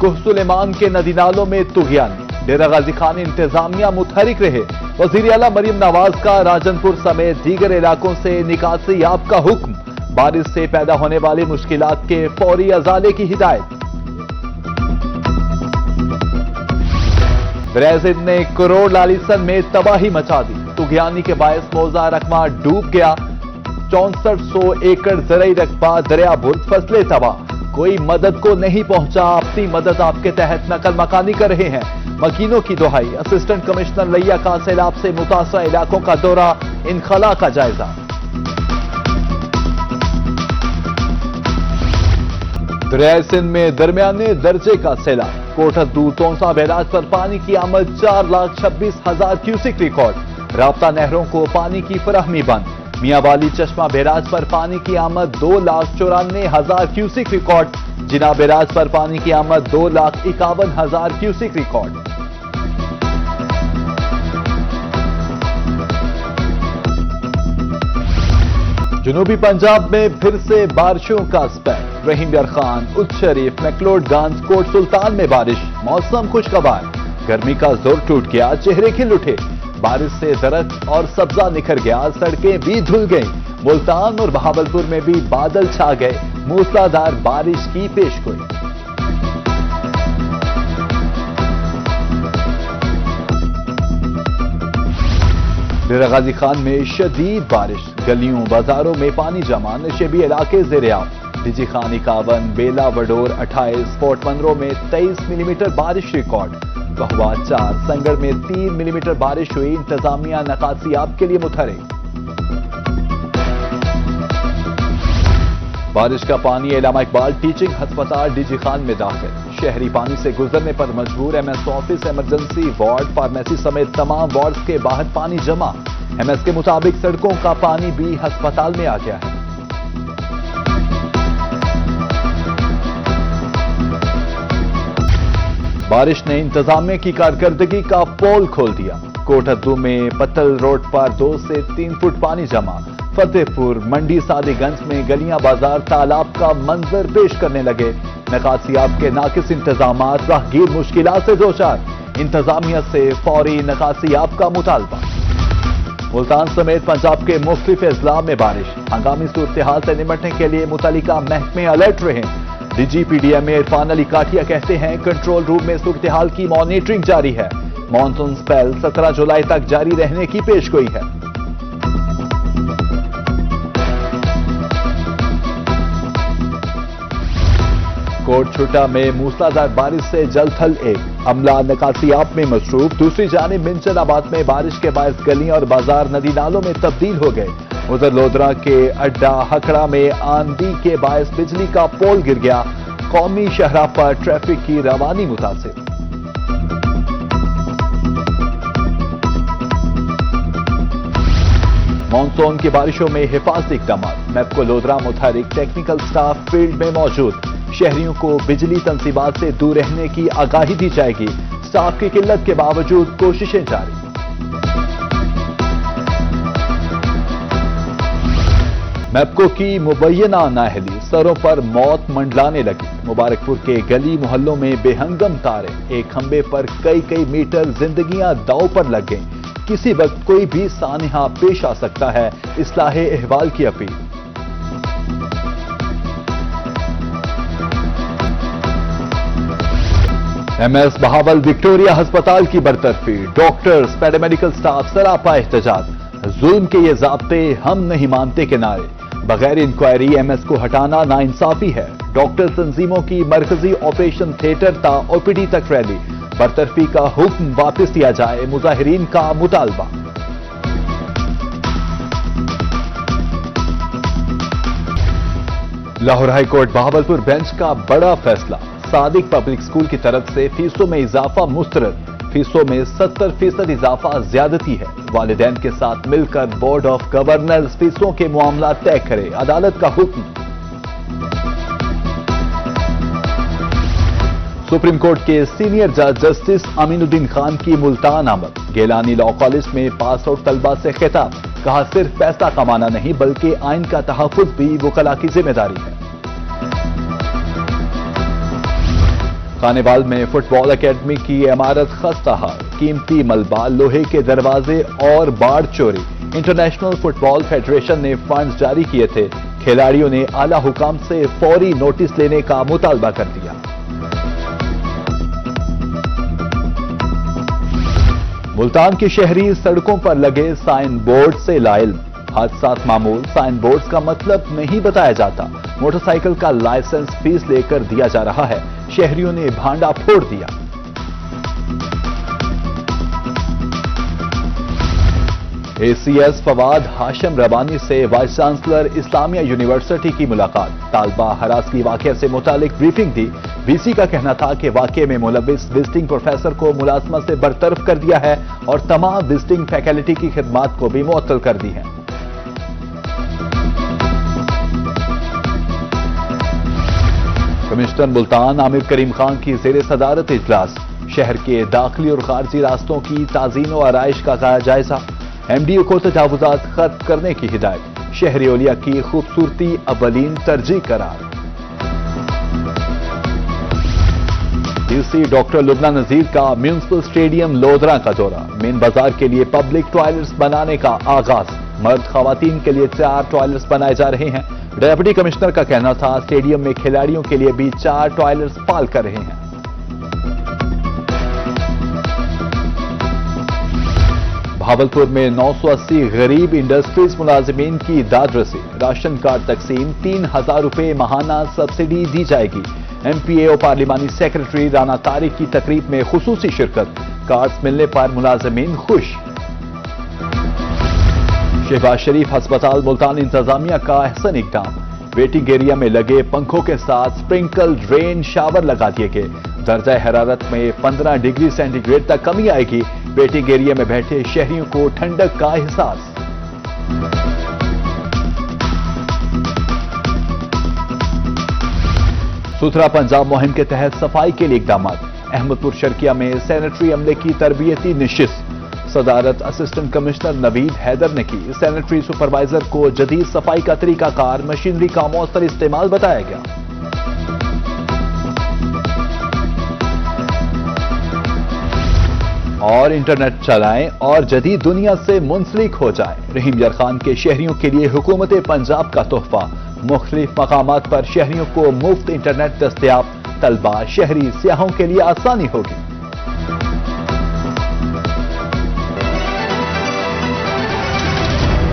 کوہ سلیمان کے ندی نالوں میں طغیانی، ڈیرہ غازی خان انتظامیہ متحرک رہے۔ وزیر اعلیٰ مریم نواز کا راجن پور سمیت دیگر علاقوں سے نکاسی یاب کا حکم، بارش سے پیدا ہونے والی مشکلات کے فوری ازالے کی ہدایت۔ بریزن نے کروڑ لالیسن میں تباہی مچا دی، طغیانی کے باعث موضع رقبہ ڈوب گیا، 6400 ایکڑ زرعی رقبہ دریا برد، فصلیں تباہ، کوئی مدد کو نہیں پہنچا، اپنی مدد آپ کے تحت نقل مکانی کر رہے ہیں، مکینوں کی دہائی۔ اسسٹنٹ کمشنر لیا کا سیلاب سے متاثرہ علاقوں کا دورہ، انخلا کا جائزہ۔ دریائے سندھ میں درمیانے درجے کا سیلاب، کوٹھدو تونسا بیراج پر پانی کی آمد 4,26,000 کیوسک ریکارڈ، رابطہ نہروں کو پانی کی فراہمی بند۔ میاں والی چشمہ بیراج پر پانی کی آمد 2,94,000 کیوسک ریکارڈ، جناب بیراج پر پانی کی آمد 2,51,000 کیوسک ریکارڈ۔ جنوبی پنجاب میں پھر سے بارشوں کا اسپیل، رحیم یار خان، اچ شریف، میکلوڈ گنج، کوٹ سلطان میں بارش، موسم خوشگوار، گرمی کا زور ٹوٹ گیا، چہرے کھل اٹھے، بارش سے درخت اور سبزہ نکھر گیا، سڑکیں بھی دھل گئیں، ملتان اور بہاولپور میں بھی بادل چھا گئے، موسلادھار بارش کی پیشگوئی۔ ڈیرہ غازی خان میں شدید بارش، گلیوں بازاروں میں پانی جمع، نشیبی علاقے زیر آب، ڈی جی خان 51، بیلا وڈور 28، فورٹ منرو میں 23 ملی میٹر بارش ریکارڈ، کہوا 4، سنگر میں 3 ملی میٹر بارش ہوئی، انتظامیہ نکاسی آب کے لیے متحرک۔ بارش کا پانی علامہ اقبال ٹیچنگ ہسپتال ڈی جی خان میں داخل، شہری پانی سے گزرنے پر مجبور، M S office, emergency ward, pharmacy سمیت تمام وارڈز کے باہر پانی جمع، ایم ایس کے مطابق سڑکوں کا پانی بھی ہسپتال میں آ گیا ہے۔ بارش نے انتظامیہ کی کارکردگی کا پول کھول دیا، کوٹھدو میں پتل روڈ پر 2 سے 3 فٹ پانی جمع، فتح پور، منڈی سادی گنج میں گلیاں بازار تالاب کا منظر پیش کرنے لگے، نکاسیاب کے ناقص انتظامات، راہگیر مشکلات سے دوچار، انتظامیہ سے فوری نکاسیاب کا مطالبہ۔ ملتان سمیت پنجاب کے مختلف اضلاع میں بارش، ہنگامی صورتحال سے نمٹنے کے لیے متعلقہ محکمے الرٹ رہے، D G P D M A Irfan Ali Kathia کہتے ہیں کنٹرول روم میں صورتحال کی مانیٹرنگ جاری ہے، مانسون سپیل 17 جولائی تک جاری رہنے کی پیشگوئی ہے۔ کوٹ چھٹا میں موسلادھار بارش سے جل تھل ایک، عملہ نکاسیاب میں مصروف، دوسری جانب منچن آباد میں بارش کے باعث گلیاں اور بازار ندی نالوں میں تبدیل ہو گئے، ادھر لودرا کے اڈا ہکڑا میں آندھی کے باعث بجلی کا پول گر گیا، قومی شاہراہ پر ٹریفک کی روانی متاثر۔ مانسون کی بارشوں میں حفاظتی اقدامات، میپکو لودرا متحرک، ٹیکنیکل سٹاف فیلڈ میں موجود، شہریوں کو بجلی تنصیبات سے دور رہنے کی آگاہی دی جائے گی، سٹاف کی قلت کے باوجود کوششیں جاری۔ میپکو کی مبینہ نااہلی، سروں پر موت منڈلانے لگی، مبارک پور کے گلی محلوں میں بے ہنگم تارے، ایک کھمبے پر کئی میٹر زندگیاں داؤ پر لگ گئیں، کسی وقت کوئی بھی سانحہ پیش آ سکتا ہے، اصلاح احوال کی اپیل۔ ایم ایس بہاول وکٹوریہ ہسپتال کی برطرفی، ڈاکٹرز، پیرامیڈیکل سٹاف سراپا احتجاج، ظلم کے یہ ضابطے ہم نہیں مانتے کے نعرے، بغیر انکوائری ایم ایس کو ہٹانا ناانصافی ہے، ڈاکٹر تنظیموں کی مرکزی آپریشن تھیٹر تا او پی ڈی تک ریلی، برطرفی کا حکم واپس لیا جائے، مظاہرین کا مطالبہ۔ Lahore high court Bahawalpur bench کا بڑا فیصلہ، صادق پبلک سکول کی طرف سے فیسوں میں اضافہ مسترد، فیسوں میں 70% اضافہ زیادتی ہے، والدین کے ساتھ مل کر بورڈ آف گورنرز فیسوں کے معاملات طے کرے، عدالت کا حکم۔ سپریم کورٹ کے سینئر جج جسٹس امین الدین خان کی ملتان آمد، گیلانی لاء کالج میں پاس آؤٹ طلبہ سے خطاب، کہا صرف پیسہ کمانا نہیں بلکہ آئین کا تحفظ بھی وکلاء کی ذمہ داری ہے۔ خانیوال میں فٹ بال اکیڈمی کی عمارت خستہ حال، قیمتی ملبہ، لوہے کے دروازے اور باڑ چوری۔ انٹرنیشنل فٹ بال فیڈریشن نے فنڈز جاری کیے تھے، کھلاڑیوں نے اعلیٰ حکام سے فوری نوٹس لینے کا مطالبہ کر دیا۔ ملتان کے شہری سڑکوں پر لگے سائن بورڈ سے لاعلم، حادثات معمول، سائن بورڈز کا مطلب نہیں بتایا جاتا، موٹر سائیکل کا لائسنس فیس لے کر دیا جا رہا ہے، شہریوں نے بھانڈا پھوڑ دیا۔ اے سی ایس فواد ہاشم ربانی سے وائس چانسلر اسلامیہ یونیورسٹی کی ملاقات، طالبہ ہراسگی واقعہ سے متعلق بریفنگ دی۔ وی سی کا کہنا تھا کہ واقعے میں ملوث وزٹنگ پروفیسر کو ملازمت سے برطرف کر دیا ہے اور تمام وزٹنگ فیکلٹی کی خدمات کو بھی معطل کر دی ہیں۔ کمشنر ملتان عامر کریم خان کی زیر صدارت اجلاس، شہر کے داخلی اور خارجی راستوں کی تعزین و آرائش کا جائزہ، ایم ڈی او کو تجاوزات ختم کرنے کی ہدایت، شہری اولیا کی خوبصورتی اولین ترجیح قرار۔ ڈی سی ڈاکٹر لبنہ نذیر کا میونسپل اسٹیڈیم لودھراں کا دورہ، مین بازار کے لیے پبلک ٹوائلٹس بنانے کا آغاز، مرد خواتین کے لیے 4 ٹوائلٹس بنائے جا رہے ہیں۔ ڈپٹی کمشنر کا کہنا تھا اسٹیڈیم میں کھلاڑیوں کے لیے بھی 4 ٹوائلٹس فعال کر رہے ہیں۔ بھاولپور میں 980 غریب انڈسٹریز ملازمین کی داد رسی، راشن کارڈ تقسیم، 3000 روپے ماہانہ سبسڈی دی جائے گی۔ ایم پی اے او پارلیمانی سیکرٹری رانا طارق کی تقریب میں خصوصی شرکت، کارڈز ملنے پر ملازمین خوش۔ شہباز شریف ہسپتال ملتان انتظامیہ کا احسن اقدام، ویٹنگ ایریا میں لگے پنکھوں کے ساتھ سپرنکل رین شاور لگا دیے گئے، درجہ حرارت میں 15 ڈگری سینٹی گریڈ تک کمی آئے گی، ویٹنگ ایریا میں بیٹھے شہریوں کو ٹھنڈک کا احساس۔ ستھرا پنجاب مہم کے تحت صفائی کے لیے اقدامات، احمد پور شرقیہ میں سینیٹری عملے کی تربیتی نشست، صدارت اسسٹنٹ کمشنر نوید حیدر نے کی، سینیٹری سپروائزر کو جدید صفائی کا طریقہ کار، مشینری کا مؤثر استعمال بتایا گیا۔ اور انٹرنیٹ چلائیں اور جدید دنیا سے منسلک ہو جائیں، رحیم یار خان کے شہریوں کے لیے حکومت پنجاب کا تحفہ، مختلف مقامات پر شہریوں کو مفت انٹرنیٹ دستیاب، طلبہ، شہری، سیاحوں کے لیے آسانی ہوگی۔